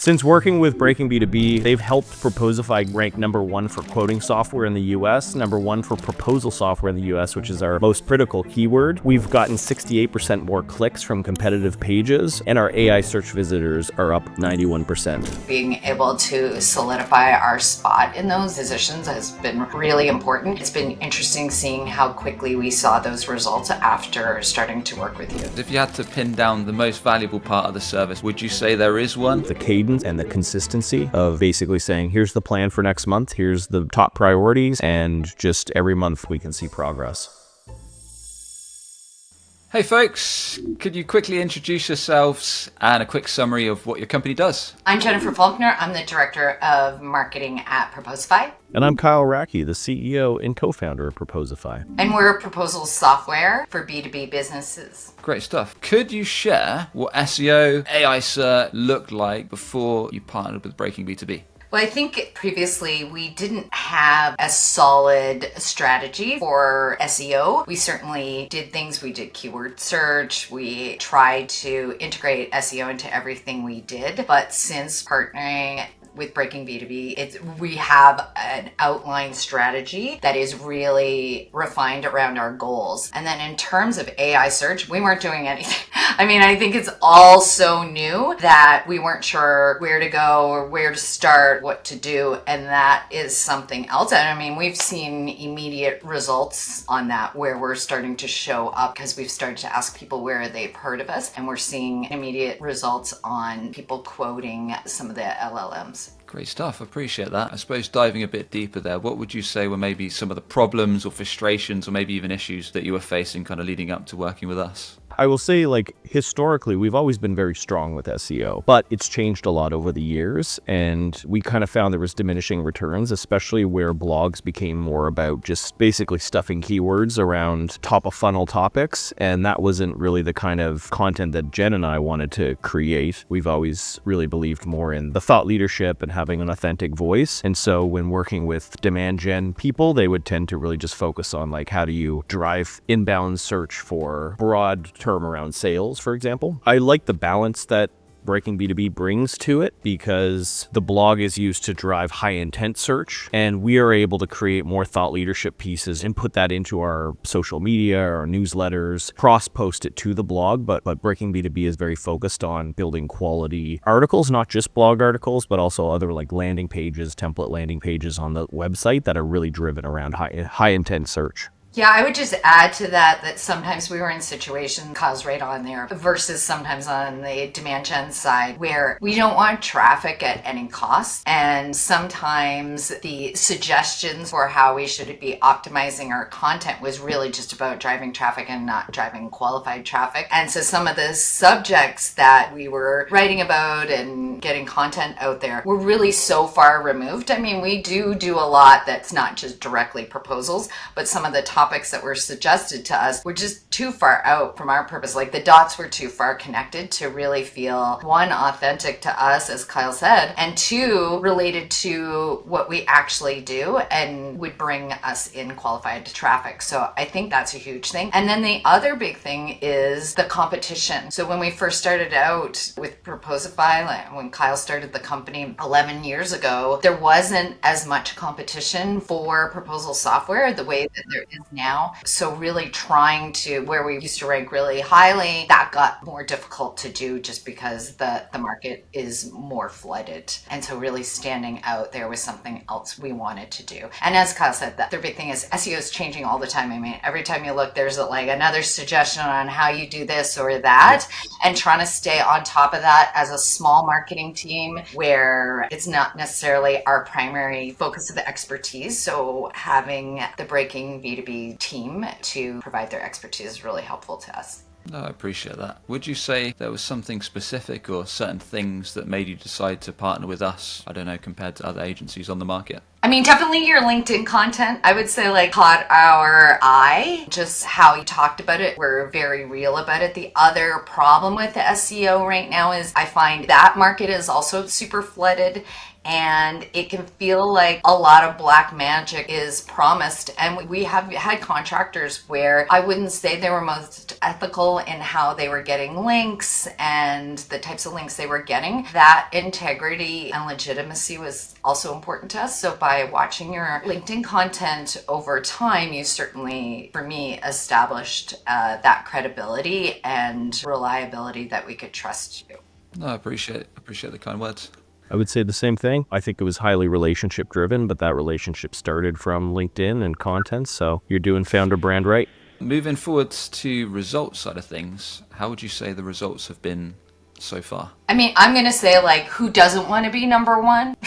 Since working with Breaking B2B, they've helped Proposify rank #1 for quoting software in the US, #1 for proposal software in the US, which is our most critical keyword. We've gotten 68% more clicks from competitive pages, and our AI search visitors are up 91%. Being able to solidify our spot in those positions has been really important. It's been interesting seeing how quickly we saw those results after starting to work with you. If you had to pin down the most valuable part of the service, would you say there is one? The cadence and the consistency of basically saying, here's the plan for next month, here's the top priorities, and just every month we can see progress. Hey folks, could you quickly introduce yourselves and a quick summary of what your company does? I'm Jennifer Faulkner. I'm the Director of Marketing at Proposify. And I'm Kyle Racky, the CEO and co-founder of Proposify. And we're a proposal software for B2B businesses. Great stuff. Could you share what SEO, AI search looked like before you partnered with Breaking B2B? Well, I think previously we didn't have a solid strategy for SEO. We certainly did things. We did keyword search. We tried to integrate SEO into everything we did. But since partnering with Breaking B2B, we have an outlined strategy that is really refined around our goals. And then in terms of AI search, we weren't doing anything. I mean, I think it's all so new that we weren't sure where to go or where to start, what to do. And that is something else. And I mean, we've seen immediate results on that where we're starting to show up because we've started to ask people where they've heard of us. And we're seeing immediate results on people quoting some of the LLMs. Great stuff. Appreciate that. I suppose diving a bit deeper there, what would you say were maybe some of the problems or frustrations or maybe even issues that you were facing kind of leading up to working with us? I will say, historically, we've always been very strong with SEO, but it's changed a lot over the years, and we kind of found there was diminishing returns, especially where blogs became more about just basically stuffing keywords around top-of-funnel topics, and that wasn't really the kind of content that Jen and I wanted to create. We've always really believed more in the thought leadership and having an authentic voice, and so when working with demand gen people, they would tend to really just focus on, how do you drive inbound search for broad term around sales, for example. I like the balance that Breaking B2B brings to it because the blog is used to drive high intent search, and we are able to create more thought leadership pieces and put that into our social media, our newsletters, cross-post it to the blog, but Breaking B2B is very focused on building quality articles, not just blog articles, but also other landing pages, template landing pages on the website that are really driven around high intent search. Yeah, I would just add to that sometimes we were in situations, Kyle's right on there, versus sometimes on the demand gen side where we don't want traffic at any cost. And sometimes the suggestions for how we should be optimizing our content was really just about driving traffic and not driving qualified traffic. And so some of the subjects that we were writing about and getting content out there were really so far removed. I mean, we do a lot that's not just directly proposals, but some of the topics that were suggested to us were just too far out from our purpose. The dots were too far connected to really feel, one, authentic to us, as Kyle said, and two, related to what we actually do and would bring us in qualified traffic. So I think that's a huge thing. And then the other big thing is the competition. So when we first started out with Proposify, when Kyle started the company 11 years ago, there wasn't as much competition for proposal software the way that there is now. So really trying to, where we used to rank really highly, that got more difficult to do just because the market is more flooded. And so really standing out there was something else we wanted to do. And as Kyle said, the other big thing is SEO is changing all the time. I mean, every time you look, there's another suggestion on how you do this or that, and trying to stay on top of that as a small marketing team where it's not necessarily our primary focus of expertise. So having the Breaking B2B team to provide their expertise is really helpful to us. No, I appreciate that. Would you say there was something specific or certain things that made you decide to partner with us, I don't know, compared to other agencies on the market? I mean, definitely your LinkedIn content, I would say, like, caught our eye. Just how you talked about it. We're very real about it. The other problem with the SEO right now is I find that market is also super flooded. And it can feel like a lot of black magic is promised. And we have had contractors where I wouldn't say they were most ethical in how they were getting links and the types of links they were getting. That integrity and legitimacy was also important to us. So by watching your LinkedIn content over time, you certainly, for me, established that credibility and reliability that we could trust you. No, I appreciate the kind words. I would say the same thing. I think it was highly relationship driven, but that relationship started from LinkedIn and content. So you're doing founder brand right. Moving forwards to results side of things, how would you say the results have been so far? I mean, I'm going to say, like, who doesn't want to be number one?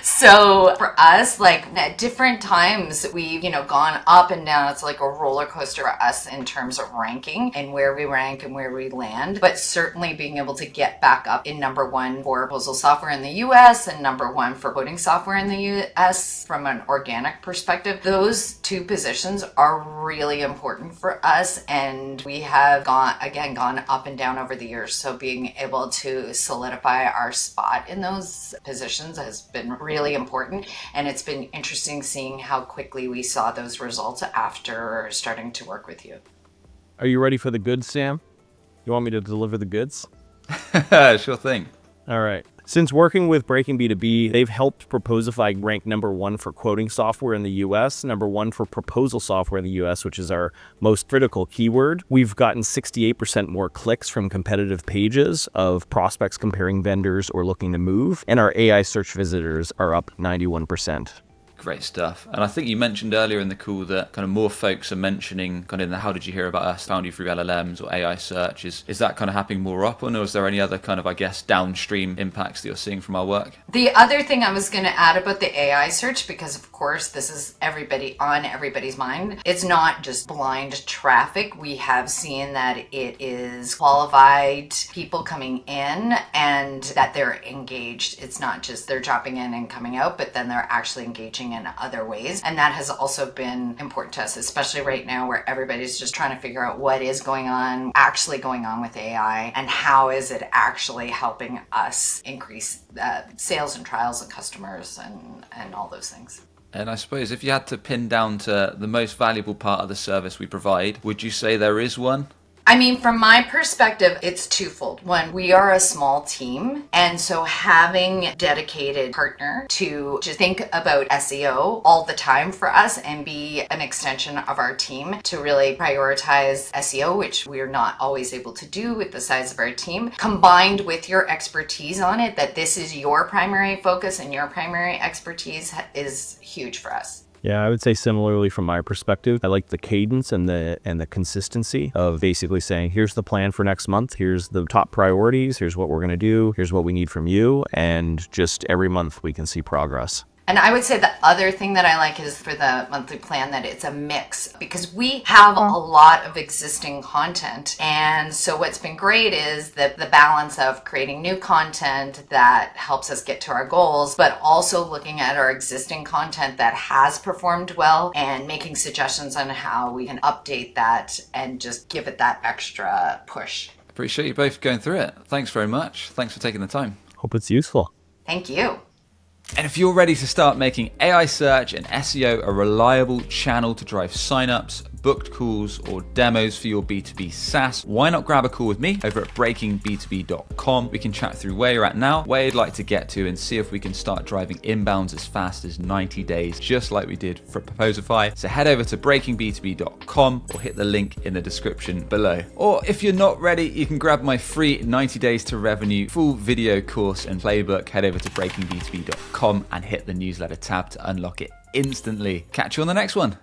So for us, like, at different times, we've, gone up and down. It's like a roller coaster for us in terms of ranking and where we rank and where we land. But certainly being able to get back up in number one for proposal software in the US and number one for quoting software in the US from an organic perspective, those two positions are really important for us. And we have gone up and down over the years. So being able to solidify our spot in those positions has been really important, and it's been interesting seeing how quickly we saw those results after starting to work with you. Are you ready for the goods, Sam? You want me to deliver the goods? Sure thing. All right. Since working with Breaking B2B, they've helped Proposify rank number one for quoting software in the US, number one for proposal software in the US, which is our most critical keyword. We've gotten 68% more clicks from competitive pages of prospects comparing vendors or looking to move, and our AI search visitors are up 91%. Great stuff. And I think you mentioned earlier in the call that kind of more folks are mentioning kind of in the how did you hear about us, found you through LLMs or AI search. Is that kind of happening more often, or is there any other kind of, I guess, downstream impacts that you're seeing from our work? The other thing I was going to add about the AI search, because of course this is on everybody's mind, it's not just blind traffic. We have seen that it is qualified people coming in and that they're engaged. It's not just they're dropping in and coming out, but then they're actually engaging in other ways. And that has also been important to us, especially right now where everybody's just trying to figure out what is actually going on with AI and how is it actually helping us increase sales and trials and customers and all those things. And I suppose if you had to pin down to the most valuable part of the service we provide, would you say there is one? I mean, from my perspective, it's twofold. One, we are a small team, and so having a dedicated partner to just think about SEO all the time for us and be an extension of our team to really prioritize SEO, which we're not always able to do with the size of our team, combined with your expertise on it, that this is your primary focus and your primary expertise is huge for us. Yeah, I would say similarly from my perspective. I like the cadence and the consistency of basically saying, here's the plan for next month, here's the top priorities, here's what we're going to do, here's what we need from you, and just every month we can see progress. And I would say the other thing that I like is for the monthly plan that it's a mix, because we have a lot of existing content. And so what's been great is the balance of creating new content that helps us get to our goals, but also looking at our existing content that has performed well and making suggestions on how we can update that and just give it that extra push. Appreciate you both going through it. Thanks very much. Thanks for taking the time. Hope it's useful. Thank you. And if you're ready to start making AI search and SEO a reliable channel to drive signups, booked calls, or demos for your B2B SaaS, why not grab a call with me over at breakingb2b.com? We can chat through where you're at now, where you'd like to get to, and see if we can start driving inbounds as fast as 90 days, just like we did for Proposify. So head over to breakingb2b.com or hit the link in the description below. Or if you're not ready, you can grab my free 90 days to revenue full video course and playbook. Head over to breakingb2b.com and hit the newsletter tab to unlock it instantly. Catch you on the next one.